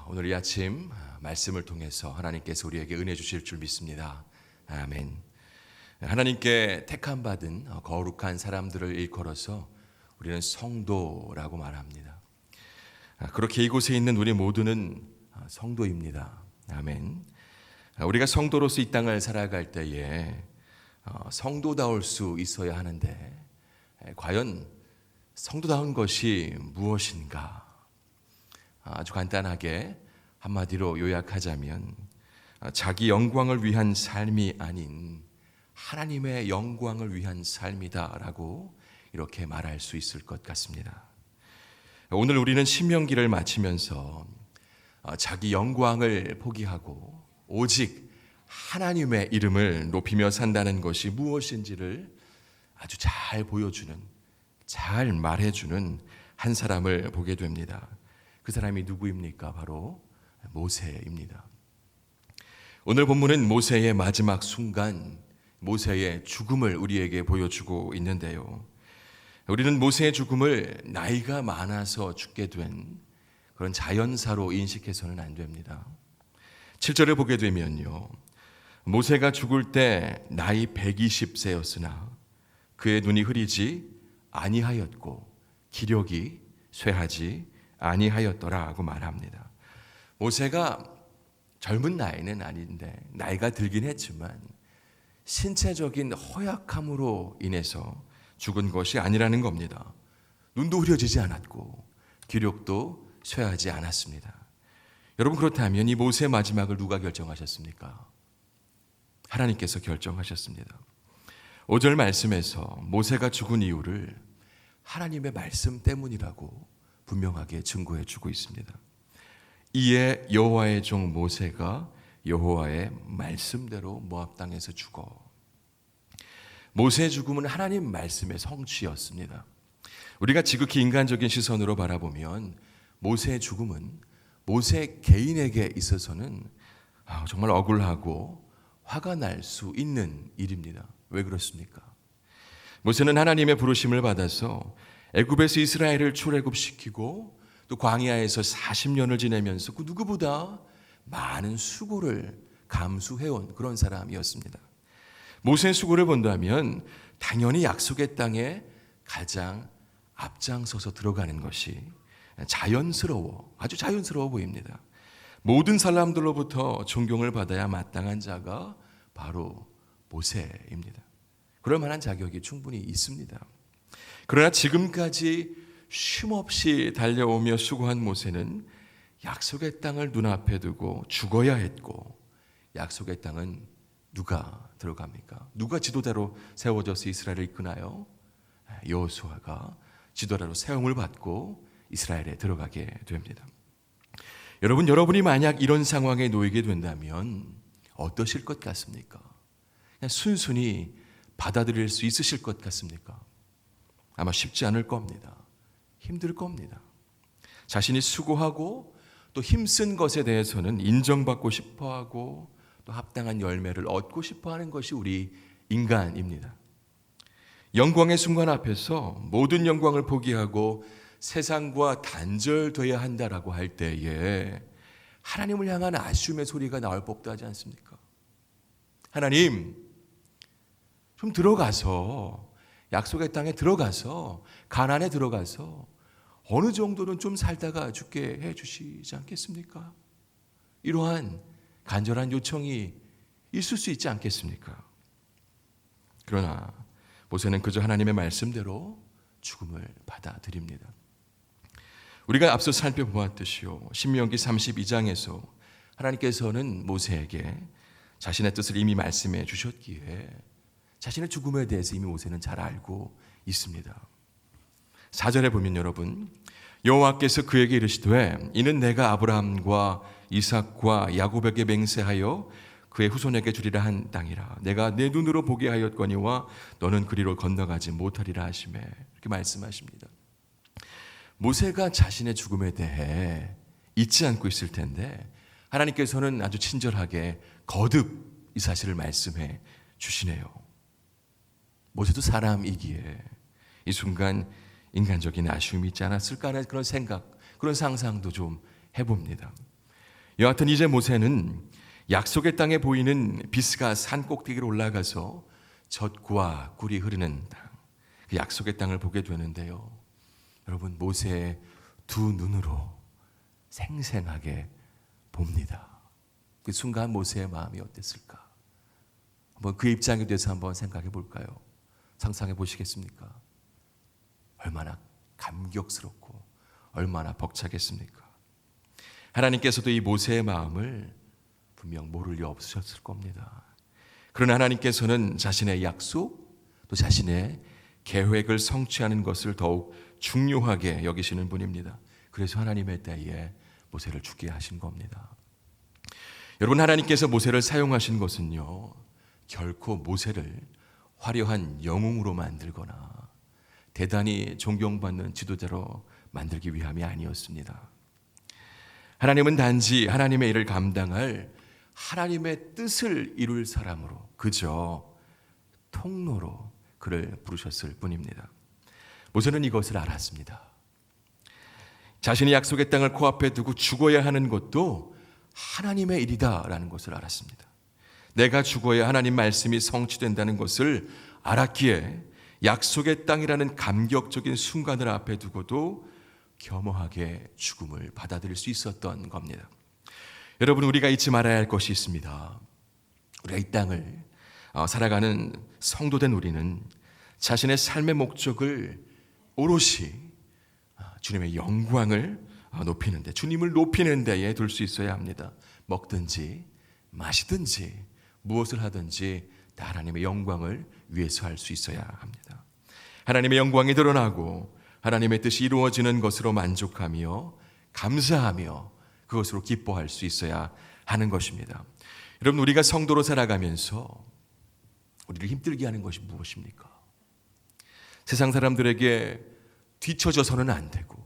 오늘 이 아침 말씀을 통해서 하나님께서 우리에게 은혜 주실 줄 믿습니다. 아멘. 하나님께 택함 받은 거룩한 사람들을 일컬어서 우리는 성도라고 말합니다. 그렇게 이곳에 있는 우리 모두는 성도입니다. 아멘. 우리가 성도로서 이 땅을 살아갈 때에 성도다울 수 있어야 하는데 과연 성도다운 것이 무엇인가? 아주 간단하게 한마디로 요약하자면 자기 영광을 위한 삶이 아닌 하나님의 영광을 위한 삶이다라고 이렇게 말할 수 있을 것 같습니다. 오늘 우리는 신명기를 마치면서 자기 영광을 포기하고 오직 하나님의 이름을 높이며 산다는 것이 무엇인지를 아주 잘 보여주는, 잘 말해주는 한 사람을 보게 됩니다. 그 사람이 누구입니까? 바로 모세입니다. 오늘 본문은 모세의 마지막 순간, 모세의 죽음을 우리에게 보여주고 있는데요. 우리는 모세의 죽음을 나이가 많아서 죽게 된 그런 자연사로 인식해서는 안 됩니다. 7절을 보게 되면요, 모세가 죽을 때 나이 120세였으나 그의 눈이 흐리지 아니하였고 기력이 쇠하지 아니하였더라고 말합니다. 모세가 젊은 나이는 아닌데 나이가 들긴 했지만 신체적인 허약함으로 인해서 죽은 것이 아니라는 겁니다. 눈도 흐려지지 않았고 기력도 쇠하지 않았습니다. 여러분, 그렇다면 이 모세의 마지막을 누가 결정하셨습니까? 하나님께서 결정하셨습니다. 5절 말씀에서 모세가 죽은 이유를 하나님의 말씀 때문이라고 분명하게 증거해 주고 있습니다. 이에 여호와의 종 모세가 여호와의 말씀대로 모압 땅에서 죽어. 모세의 죽음은 하나님 말씀의 성취였습니다. 우리가 지극히 인간적인 시선으로 바라보면 모세의 죽음은 모세 개인에게 있어서는 정말 억울하고 화가 날 수 있는 일입니다. 왜 그렇습니까? 모세는 하나님의 부르심을 받아서 애굽에서 이스라엘을 출애굽시키고 또 광야에서 40년을 지내면서 그 누구보다 많은 수고를 감수해온 그런 사람이었습니다. 모세의 수고를 본다면 당연히 약속의 땅에 가장 앞장서서 들어가는 것이 아주 자연스러워 보입니다. 모든 사람들로부터 존경을 받아야 마땅한 자가 바로 모세입니다. 그럴 만한 자격이 충분히 있습니다. 그러나 지금까지 쉼없이 달려오며 수고한 모세는 약속의 땅을 눈앞에 두고 죽어야 했고, 약속의 땅은 누가 들어갑니까? 누가 지도자로 세워져서 이스라엘을 이끄나요? 여호수아가 지도자로 세움을 받고 이스라엘에 들어가게 됩니다. 여러분이 만약 이런 상황에 놓이게 된다면 어떠실 것 같습니까? 그냥 순순히 받아들일 수 있으실 것 같습니까? 아마 쉽지 않을 겁니다. 힘들 겁니다. 자신이 수고하고 또 힘쓴 것에 대해서는 인정받고 싶어하고 또 합당한 열매를 얻고 싶어하는 것이 우리 인간입니다. 영광의 순간 앞에서 모든 영광을 포기하고 세상과 단절되어야 한다라고 할 때에 하나님을 향한 아쉬움의 소리가 나올 법도 하지 않습니까? 하나님, 좀 들어가서 약속의 땅에 들어가서 가나안에 들어가서 어느 정도는 좀 살다가 죽게 해주시지 않겠습니까? 이러한 간절한 요청이 있을 수 있지 않겠습니까? 그러나 모세는 그저 하나님의 말씀대로 죽음을 받아들입니다. 우리가 앞서 살펴보았듯이요, 신명기 32장에서 하나님께서는 모세에게 자신의 뜻을 이미 말씀해 주셨기에 자신의 죽음에 대해서 이미 모세는 잘 알고 있습니다. 4절에 보면 여러분, 여호와께서 그에게 이르시되 이는 내가 아브라함과 이삭과 야곱에게 맹세하여 그의 후손에게 주리라 한 땅이라. 내가 내 눈으로 보게 하였거니와 너는 그리로 건너가지 못하리라 하시매. 이렇게 말씀하십니다. 모세가 자신의 죽음에 대해 잊지 않고 있을 텐데 하나님께서는 아주 친절하게 거듭 이 사실을 말씀해 주시네요. 모세도 사람이기에 이 순간 인간적인 아쉬움이 있지 않았을까 하는 그런 생각, 그런 상상도 좀 해봅니다. 여하튼 이제 모세는 약속의 땅에 보이는 비스가 산 꼭대기로 올라가서 젖과 꿀이 흐르는 땅, 그 약속의 땅을 보게 되는데요. 여러분, 모세의 두 눈으로 생생하게 봅니다. 그 순간 모세의 마음이 어땠을까? 한번 그 입장에 대해서 한번 생각해 볼까요? 상상해 보시겠습니까? 얼마나 감격스럽고 얼마나 벅차겠습니까? 하나님께서도 이 모세의 마음을 분명 모를 리 없으셨을 겁니다. 그러나 하나님께서는 자신의 약속, 또 자신의 계획을 성취하는 것을 더욱 중요하게 여기시는 분입니다. 그래서 하나님의 때에 모세를 죽게 하신 겁니다. 여러분, 하나님께서 모세를 사용하신 것은요, 결코 모세를 화려한 영웅으로 만들거나 대단히 존경받는 지도자로 만들기 위함이 아니었습니다. 하나님은 단지 하나님의 일을 감당할 하나님의 뜻을 이룰 사람으로, 그저 통로로 그를 부르셨을 뿐입니다. 모세는 이것을 알았습니다. 자신이 약속의 땅을 코앞에 두고 죽어야 하는 것도 하나님의 일이다라는 것을 알았습니다. 내가 죽어야 하나님 말씀이 성취된다는 것을 알았기에 약속의 땅이라는 감격적인 순간을 앞에 두고도 겸허하게 죽음을 받아들일 수 있었던 겁니다. 여러분, 우리가 잊지 말아야 할 것이 있습니다. 우리가 이 땅을 살아가는 성도된 우리는 자신의 삶의 목적을 오롯이 주님의 영광을 높이는 데, 주님을 높이는 데에 둘 수 있어야 합니다. 먹든지 마시든지 무엇을 하든지 다 하나님의 영광을 위해서 할 수 있어야 합니다. 하나님의 영광이 드러나고 하나님의 뜻이 이루어지는 것으로 만족하며 감사하며 그것으로 기뻐할 수 있어야 하는 것입니다. 여러분, 우리가 성도로 살아가면서 우리를 힘들게 하는 것이 무엇입니까? 세상 사람들에게 뒤처져서는 안 되고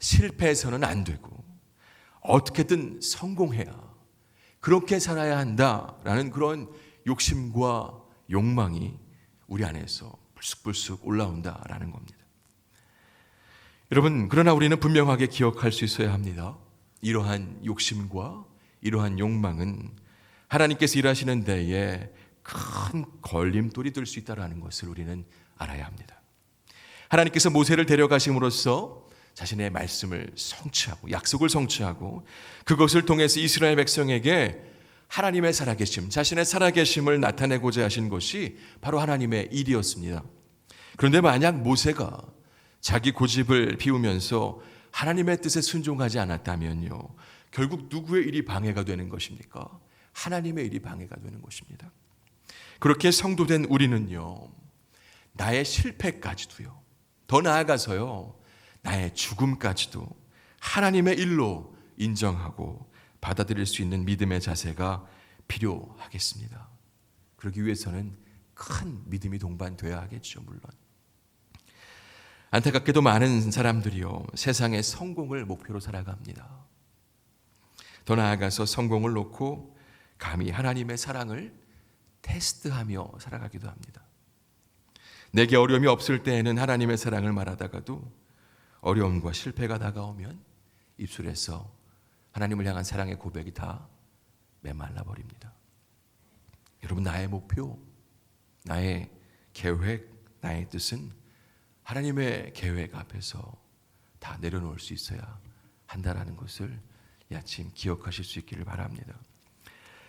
실패해서는 안 되고 어떻게든 성공해야, 그렇게 살아야 한다라는 그런 욕심과 욕망이 우리 안에서 불쑥불쑥 올라온다라는 겁니다. 여러분, 그러나 우리는 분명하게 기억할 수 있어야 합니다. 이러한 욕심과 이러한 욕망은 하나님께서 일하시는 데에 큰 걸림돌이 될 수 있다는 것을 우리는 알아야 합니다. 하나님께서 모세를 데려가심으로써 자신의 말씀을 성취하고 약속을 성취하고 그것을 통해서 이스라엘 백성에게 하나님의 살아계심, 자신의 살아계심을 나타내고자 하신 것이 바로 하나님의 일이었습니다. 그런데 만약 모세가 자기 고집을 피우면서 하나님의 뜻에 순종하지 않았다면요, 결국 누구의 일이 방해가 되는 것입니까? 하나님의 일이 방해가 되는 것입니다. 그렇게 성도된 우리는요, 나의 실패까지도요, 더 나아가서요, 나의 죽음까지도 하나님의 일로 인정하고 받아들일 수 있는 믿음의 자세가 필요하겠습니다. 그러기 위해서는 큰 믿음이 동반돼야 하겠죠, 물론. 안타깝게도 많은 사람들이요, 세상의 성공을 목표로 살아갑니다. 더 나아가서 성공을 놓고 감히 하나님의 사랑을 테스트하며 살아가기도 합니다. 내게 어려움이 없을 때에는 하나님의 사랑을 말하다가도 어려움과 실패가 다가오면 입술에서 하나님을 향한 사랑의 고백이 다 메말라 버립니다. 여러분, 나의 목표, 나의 계획, 나의 뜻은 하나님의 계획 앞에서 다 내려놓을 수 있어야 한다라는 것을 이 아침 기억하실 수 있기를 바랍니다.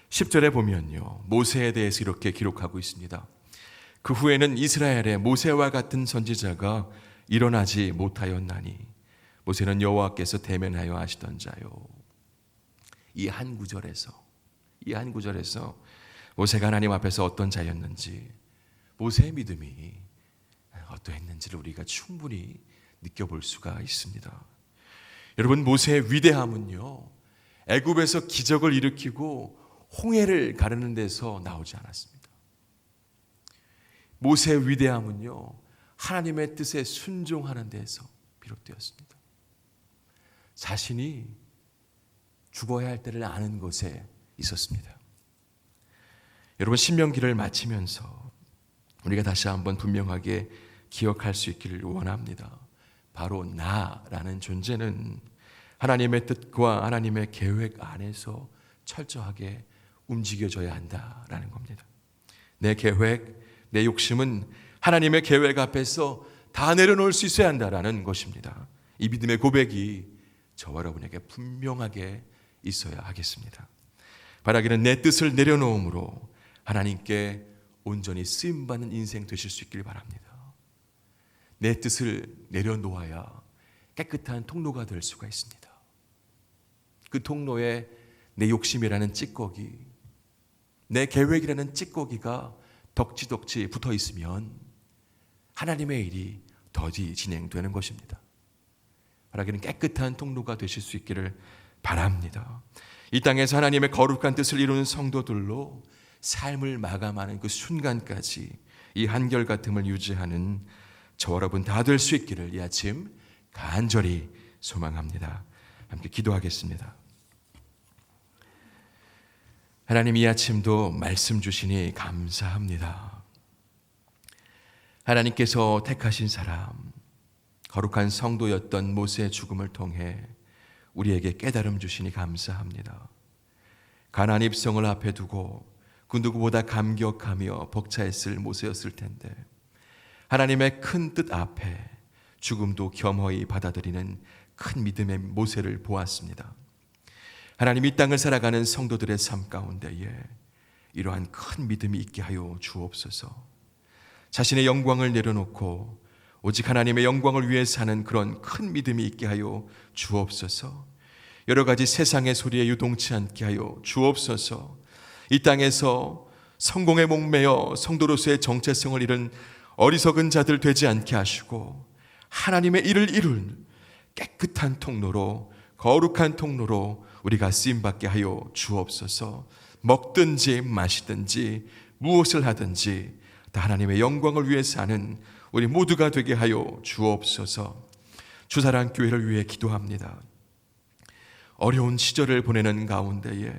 10절에 보면요, 모세에 대해서 이렇게 기록하고 있습니다. 그 후에는 이스라엘에 모세와 같은 선지자가 일어나지 못하였나니 모세는 여호와께서 대면하여 하시던 자요. 이 한 구절에서 모세가 하나님 앞에서 어떤 자였는지, 모세의 믿음이 어떠했는지를 우리가 충분히 느껴볼 수가 있습니다. 여러분, 모세의 위대함은요, 애굽에서 기적을 일으키고 홍해를 가르는 데서 나오지 않았습니다. 모세의 위대함은요, 하나님의 뜻에 순종하는 데서 비롯되었습니다. 자신이 죽어야 할 때를 아는 것에 있었습니다. 여러분, 신명기를 마치면서 우리가 다시 한번 분명하게 기억할 수 있기를 원합니다. 바로 나라는 존재는 하나님의 뜻과 하나님의 계획 안에서 철저하게 움직여져야 한다라는 겁니다. 내 계획, 내 욕심은 하나님의 계획 앞에서 다 내려놓을 수 있어야 한다라는 것입니다. 이 믿음의 고백이 저와 여러분에게 분명하게 있어야 하겠습니다. 바라기는 내 뜻을 내려놓음으로 하나님께 온전히 쓰임받는 인생 되실 수 있길 바랍니다. 내 뜻을 내려놓아야 깨끗한 통로가 될 수가 있습니다. 그 통로에 내 욕심이라는 찌꺼기, 내 계획이라는 찌꺼기가 덕지덕지 붙어 있으면 하나님의 일이 더디 진행되는 것입니다. 바라기는 깨끗한 통로가 되실 수 있기를 바랍니다. 이 땅에서 하나님의 거룩한 뜻을 이루는 성도들로 삶을 마감하는 그 순간까지 이 한결같음을 유지하는 저와 여러분 다 될 수 있기를 이 아침 간절히 소망합니다. 함께 기도하겠습니다. 하나님, 이 아침도 말씀 주시니 감사합니다. 하나님께서 택하신 사람, 거룩한 성도였던 모세의 죽음을 통해 우리에게 깨달음 주시니 감사합니다. 가나안 입성을 앞에 두고 그 누구보다 감격하며 벅차했을 모세였을 텐데 하나님의 큰 뜻 앞에 죽음도 겸허히 받아들이는 큰 믿음의 모세를 보았습니다. 하나님, 이 땅을 살아가는 성도들의 삶 가운데에 이러한 큰 믿음이 있게 하여 주옵소서. 자신의 영광을 내려놓고 오직 하나님의 영광을 위해 사는 그런 큰 믿음이 있게 하여 주옵소서. 여러 가지 세상의 소리에 유동치 않게 하여 주옵소서. 이 땅에서 성공에 목매여 성도로서의 정체성을 잃은 어리석은 자들 되지 않게 하시고 하나님의 일을 이룬 깨끗한 통로로, 거룩한 통로로 우리가 쓰임받게 하여 주옵소서. 먹든지 마시든지 무엇을 하든지 다 하나님의 영광을 위해 사는 우리 모두가 되게 하여 주옵소서. 주사랑교회를 위해 기도합니다. 어려운 시절을 보내는 가운데에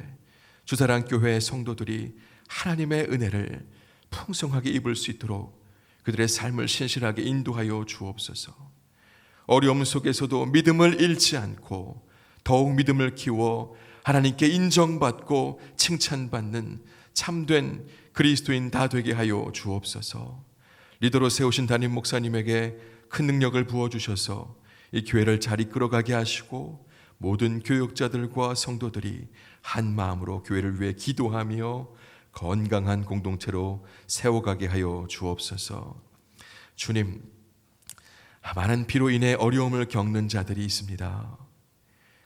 주사랑교회의 성도들이 하나님의 은혜를 풍성하게 입을 수 있도록 그들의 삶을 신실하게 인도하여 주옵소서. 어려움 속에서도 믿음을 잃지 않고 더욱 믿음을 키워 하나님께 인정받고 칭찬받는 참된 그리스도인 다 되게 하여 주옵소서. 리더로 세우신 담임 목사님에게 큰 능력을 부어주셔서 이 교회를 잘 이끌어가게 하시고 모든 교육자들과 성도들이 한 마음으로 교회를 위해 기도하며 건강한 공동체로 세워가게 하여 주옵소서. 주님, 많은 비로 인해 어려움을 겪는 자들이 있습니다.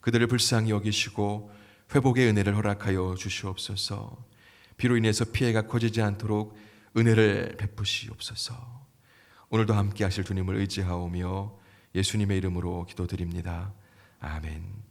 그들을 불쌍히 여기시고 회복의 은혜를 허락하여 주시옵소서. 비로 인해서 피해가 커지지 않도록 은혜를 베푸시옵소서. 오늘도 함께 하실 주님을 의지하오며 예수님의 이름으로 기도드립니다. 아멘.